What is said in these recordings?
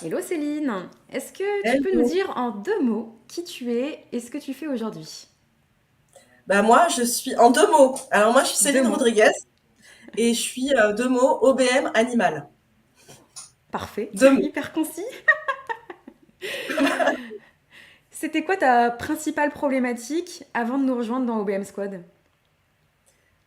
Hello Céline, est-ce que tu peux nous Hello. dire en deux mots qui tu es et ce que tu fais aujourd'hui? Bah moi, je suis en deux mots. Alors moi, je suis Deux Céline mots. Rodriguez et je suis deux mots OBM animal. Parfait, Deux mots. hyper concis. C'était quoi ta principale problématique avant de nous rejoindre dans OBM Squad?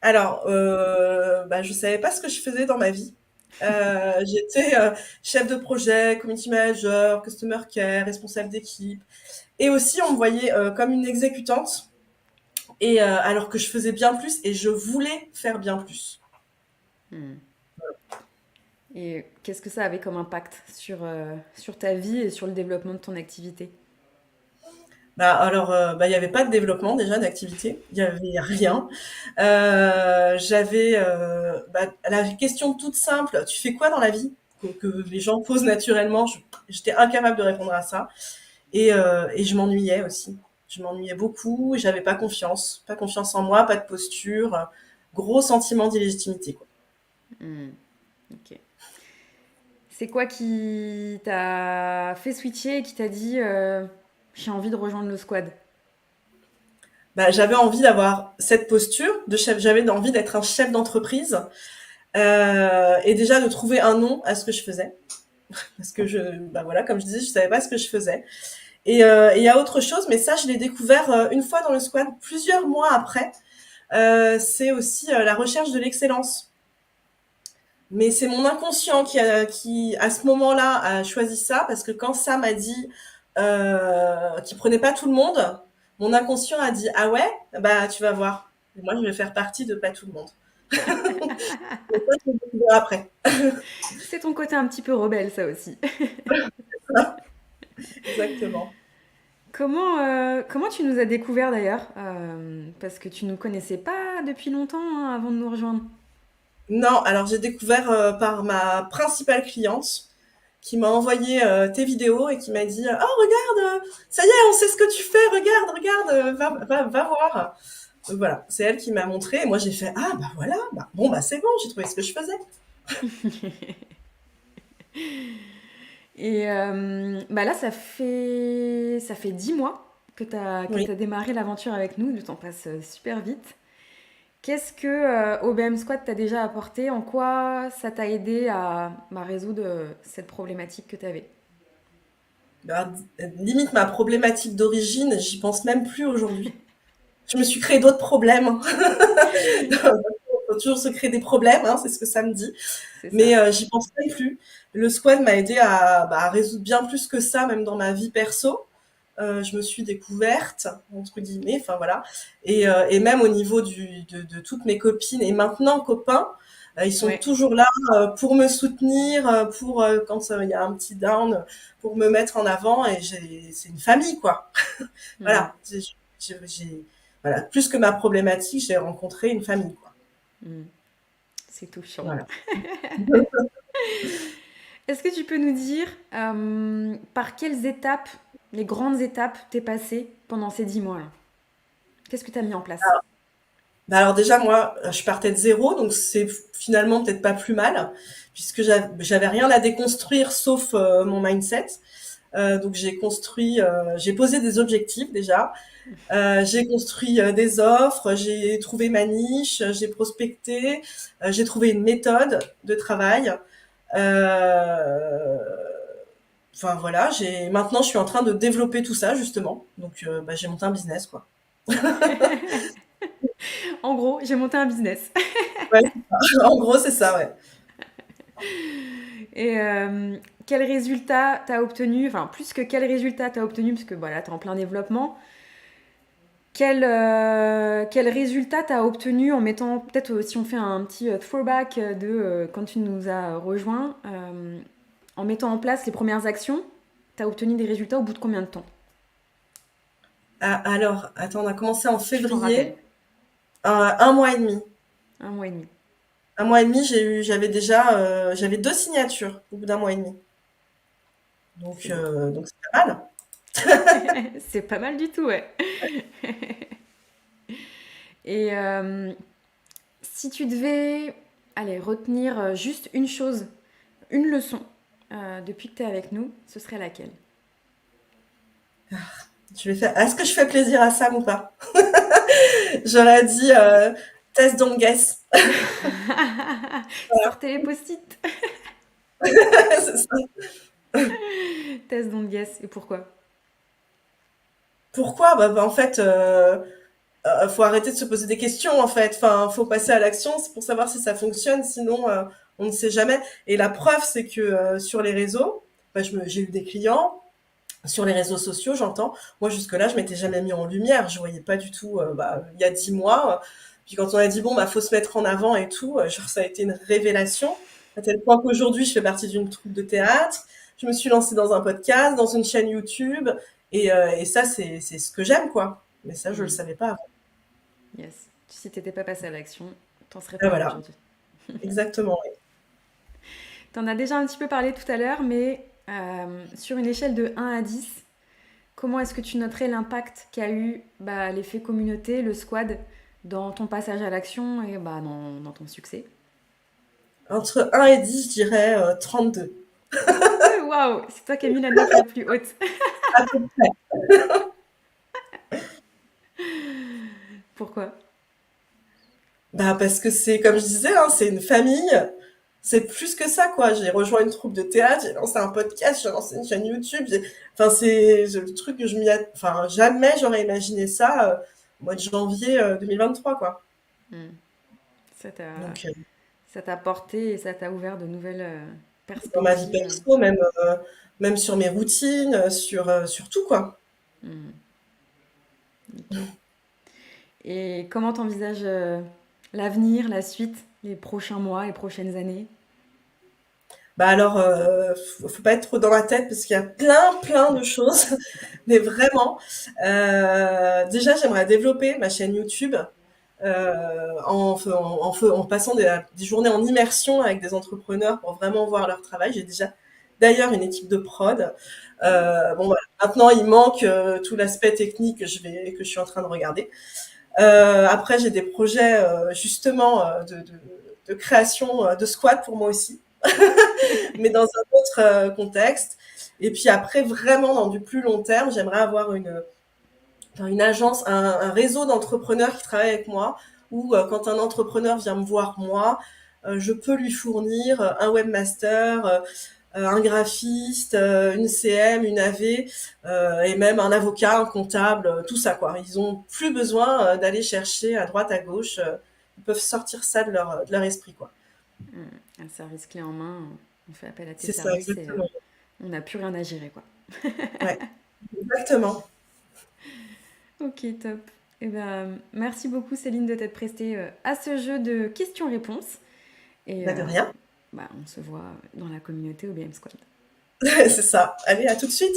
Alors, bah, je savais pas ce que je faisais dans ma vie. J'étais chef de projet, community manager, customer care, responsable d'équipe. Et aussi, on me voyait comme une exécutante. Et alors que je faisais bien plus et je voulais faire bien plus. Hmm. Et qu'est-ce que ça avait comme impact sur ta vie et sur le développement de ton activité? Bah alors, bah il y avait pas de développement déjà d'activité, il y avait rien. J'avais bah, la question toute simple, tu fais quoi dans la vie? Que les gens posent naturellement, j'étais incapable de répondre à ça. Et je m'ennuyais aussi. Je m'ennuyais beaucoup, et j'avais pas confiance en moi, pas de posture, gros sentiment d'illégitimité, quoi. Hmm, ok. C'est quoi qui t'a fait switcher et qui t'a dit j'ai envie de rejoindre le squad? Bah, j'avais envie d'avoir cette posture de chef, j'avais envie d'être un chef d'entreprise, et déjà de trouver un nom à ce que je faisais. Parce que bah voilà, comme je disais, je savais pas ce que je faisais. Et il y a autre chose, mais ça, je l'ai découvert une fois dans le squad, plusieurs mois après. C'est aussi la recherche de l'excellence. Mais c'est mon inconscient qui, à ce moment-là, a choisi ça, parce que quand Sam a dit qu'il prenait pas tout le monde, mon inconscient a dit ah ouais, bah tu vas voir. Et moi, je vais faire partie de pas tout le monde. Et ça, je l'ai découvert après. C'est ton côté un petit peu rebelle, ça aussi. Exactement. Comment tu nous as découvert d'ailleurs? Parce que tu nous connaissais pas depuis longtemps hein, avant de nous rejoindre. Non, alors j'ai découvert par ma principale cliente qui m'a envoyé tes vidéos et qui m'a dit oh regarde, ça y est, on sait ce que tu fais, regarde, va voir. Donc voilà, c'est elle qui m'a montré et moi j'ai fait ah bah voilà, bah bon bah c'est bon, j'ai trouvé ce que je faisais. Et bah là, ça fait 10 mois que Oui. t'as démarré l'aventure avec nous. Le temps passe super vite. Qu'est-ce que OBM Squad t'a déjà apporté? En quoi ça t'a aidé à résoudre cette problématique que t'avais? Bah, limite ma problématique d'origine, j'y pense même plus aujourd'hui. Je me suis créé d'autres problèmes. Il faut toujours se créer des problèmes, hein, c'est ce que ça me dit. C'est ça. Mais j'y pense même plus. Le squad m'a aidé à résoudre bien plus que ça, même dans ma vie perso. Je me suis découverte, entre guillemets, enfin voilà. Et même au niveau de toutes mes copines et maintenant copains, ils sont Ouais. toujours là pour me soutenir, pour quand il y a un petit down, pour me mettre en avant. Et c'est une famille, quoi. Hmm, Voilà. Voilà. Plus que ma problématique, j'ai rencontré une famille, quoi. hmm. C'est touchant. Voilà. Est-ce que tu peux nous dire par quelles étapes, les grandes étapes, t'es passé pendant ces 10 mois-là? Qu'est-ce que t'as mis en place? Bah alors déjà moi, je partais de zéro, donc c'est finalement peut-être pas plus mal, puisque j'avais rien à déconstruire sauf mon mindset. Donc j'ai posé des objectifs déjà, j'ai construit des offres, j'ai trouvé ma niche, j'ai prospecté, j'ai trouvé une méthode de travail. Euh, Enfin voilà, maintenant je suis en train de développer tout ça justement. Donc bah, j'ai monté un business quoi. En gros, j'ai monté un business. Ouais, en gros c'est ça ouais. Et quel résultat t'as obtenu? Enfin, plus que quel résultat t'as obtenu, parce que voilà, t'es en plein développement. Quel résultat t'as obtenu en mettant, peut-être si on fait un petit throwback de quand tu nous as rejoints, en mettant en place les premières actions, t'as obtenu des résultats au bout de combien de temps? Ah, alors, attends, on a commencé en Tu t'en rappelles? février, un mois et demi. Un mois et demi. Un mois et demi, j'avais deux signatures au bout d'un mois et demi. C'est beaucoup. Donc c'est pas mal. C'est pas mal du tout, ouais. Et si tu devais, allez, retenir juste une chose, une leçon depuis que tu es avec nous, ce serait laquelle? Je vais faire. Est-ce que je fais plaisir à Sam ou pas? J'aurais dit Test Don't Guess. Sortez les post-it. C'est ça. Test don't guess. Et pourquoi? Pourquoi? En fait, faut arrêter de se poser des questions en fait. Enfin, faut passer à l'action, c'est pour savoir si ça fonctionne. Sinon, on ne sait jamais. Et la preuve, c'est que sur les réseaux, j'ai eu des clients sur les réseaux sociaux, j'entends. Moi, jusque-là, je m'étais jamais mis en lumière. Je voyais pas du tout. Il y a 10 mois. Puis quand on a dit bon, faut se mettre en avant et tout, genre ça a été une révélation à tel point qu'aujourd'hui, je fais partie d'une troupe de théâtre. Je me suis lancée dans un podcast, dans une chaîne YouTube, et ça, c'est ce que j'aime, quoi. Mais ça, je le Hmm. savais pas avant. Yes. Si t'étais pas passé à l'action, t'en serais Et pas là voilà, aujourd'hui. exactement. Oui. T'en as déjà un petit peu parlé tout à l'heure, mais sur une échelle de 1 à 10, comment est-ce que tu noterais l'impact qu'a eu l'effet communauté, le squad, dans ton passage à l'action et dans ton succès? Entre 1 et 10, je dirais 32. Waouh, c'est toi qui as mis la note la plus haute. À peu près. Pourquoi? Parce que c'est, comme je disais, hein, c'est une famille. C'est plus que ça, quoi. J'ai rejoint une troupe de théâtre, j'ai lancé un podcast, j'ai lancé une chaîne YouTube. Enfin, le truc que enfin, jamais j'aurais imaginé ça au mois de janvier 2023, quoi. Hmm. Ça t'a Donc, ça t'a porté et ça t'a ouvert de nouvelles dans ma vie perspectives. perso, même sur mes routines, sur tout, quoi. Hmm. Ok. Et comment t'envisages l'avenir, la suite, les prochains mois, les prochaines années? Alors, faut pas être trop dans la tête parce qu'il y a plein de choses, mais vraiment. Déjà, j'aimerais développer ma chaîne YouTube en passant des journées en immersion avec des entrepreneurs pour vraiment voir leur travail. J'ai déjà d'ailleurs une équipe de prod. Voilà. Maintenant, il manque tout l'aspect technique que je suis en train de regarder. Après, j'ai des projets justement de création de squad pour moi aussi, mais dans un autre contexte. Et puis après, vraiment dans du plus long terme, j'aimerais avoir une agence, un réseau d'entrepreneurs qui travaillent avec moi, où quand un entrepreneur vient me voir moi, je peux lui fournir un webmaster, un graphiste, une CM, une AV, et même un avocat, un comptable, tout ça, quoi. Ils ont plus besoin d'aller chercher à droite, à gauche. Ils peuvent sortir ça de leur esprit, quoi. Hmm. Un service clé en main, on fait appel à tes C'est ça, services et exactement. on n'a plus rien à gérer, quoi. Ouais, exactement. Ok, top. Eh ben, merci beaucoup Céline de t'être prestée à ce jeu de questions-réponses. Et De rien. on se voit dans la communauté OBM Squad. C'est ça. Allez, à tout de suite.